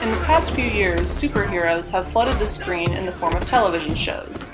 In the past few years, superheroes have flooded the screen in the form of television shows.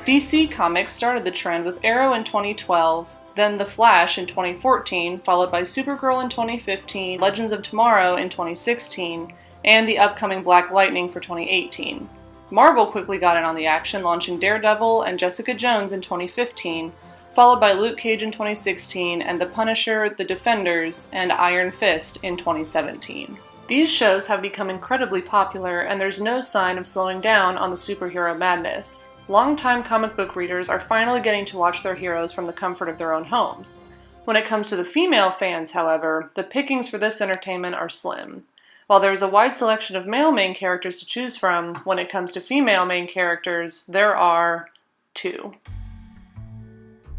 DC Comics started the trend with Arrow in 2012, then The Flash in 2014, followed by Supergirl in 2015, Legends of Tomorrow in 2016, and the upcoming Black Lightning for 2018. Marvel quickly got in on the action, launching Daredevil and Jessica Jones in 2015, followed by Luke Cage in 2016, and The Punisher, The Defenders, and Iron Fist in 2017. These shows have become incredibly popular, and there's no sign of slowing down on the superhero madness. Longtime comic book readers are finally getting to watch their heroes from the comfort of their own homes. When it comes to the female fans, however, the pickings for this entertainment are slim. While there is a wide selection of male main characters to choose from, when it comes to female main characters, there are two.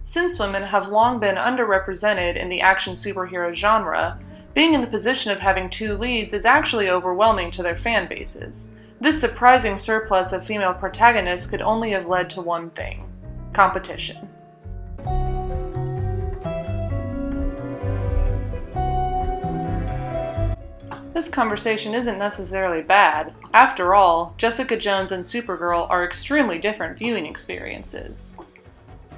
Since women have long been underrepresented in the action superhero genre, being in the position of having two leads is actually overwhelming to their fan bases. This surprising surplus of female protagonists could only have led to one thing: competition. This conversation isn't necessarily bad. After all, Jessica Jones and Supergirl are extremely different viewing experiences.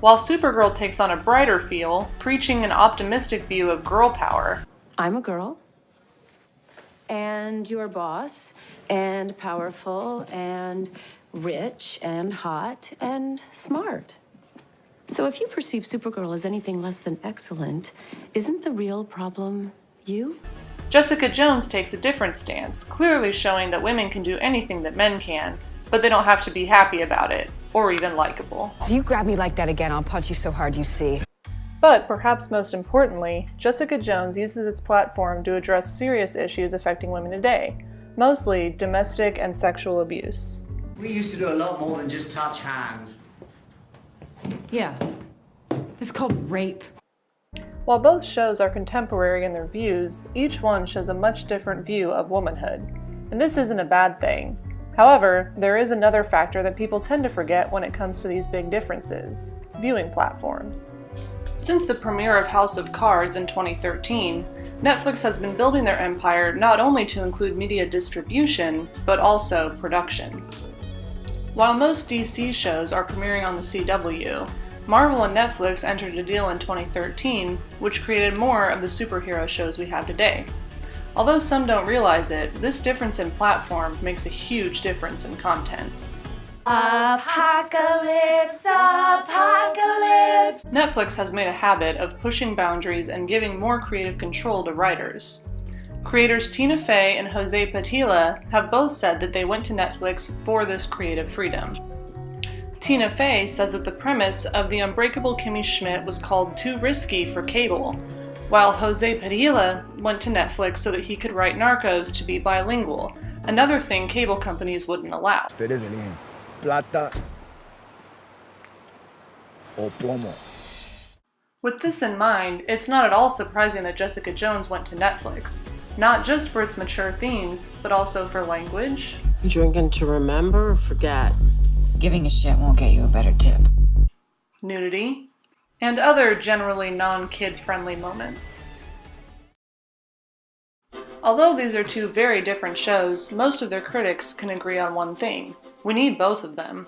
While Supergirl takes on a brighter feel, preaching an optimistic view of girl power, I'm a girl, and you're a boss, and powerful, and rich, and hot, and smart. So if you perceive Supergirl as anything less than excellent, isn't the real problem you? Jessica Jones takes a different stance, clearly showing that women can do anything that men can, but they don't have to be happy about it, or even likable. If you grab me like that again, I'll punch you so hard you see. But perhaps most importantly, Jessica Jones uses its platform to address serious issues affecting women today, mostly domestic and sexual abuse. We used to do a lot more than just touch hands. Yeah. It's called rape. While both shows are contemporary in their views, each one shows a much different view of womanhood. And this isn't a bad thing. However, there is another factor that people tend to forget when it comes to these big differences: viewing platforms. Since the premiere of House of Cards in 2013, Netflix has been building their empire not only to include media distribution, but also production. While most DC shows are premiering on the CW, Marvel and Netflix entered a deal in 2013, which created more of the superhero shows we have today. Although some don't realize it, this difference in platform makes a huge difference in content. Apocalypse, apocalypse. Netflix has made a habit of pushing boundaries and giving more creative control to writers. Creators Tina Fey and Jose Padilla have both said that they went to Netflix for this creative freedom. Tina Fey says that the premise of The Unbreakable Kimmy Schmidt was called too risky for cable, while Jose Padilla went to Netflix so that he could write Narcos to be bilingual, another thing cable companies wouldn't allow. Plata o plomo. With this in mind, it's not at all surprising that Jessica Jones went to Netflix, not just for its mature themes, but also for language, Drinking to remember or forget? Giving a shit won't get you a better tip. nudity, and other generally non-kid-friendly moments. Although these are two very different shows, most of their critics can agree on one thing: we need both of them.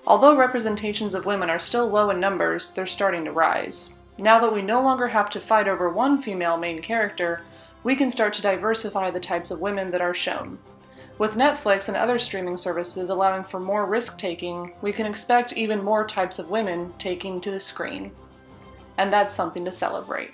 Although representations of women are still low in numbers, they're starting to rise. Now that we no longer have to fight over one female main character, we can start to diversify the types of women that are shown. With Netflix and other streaming services allowing for more risk-taking, we can expect even more types of women taking to the screen. And that's something to celebrate.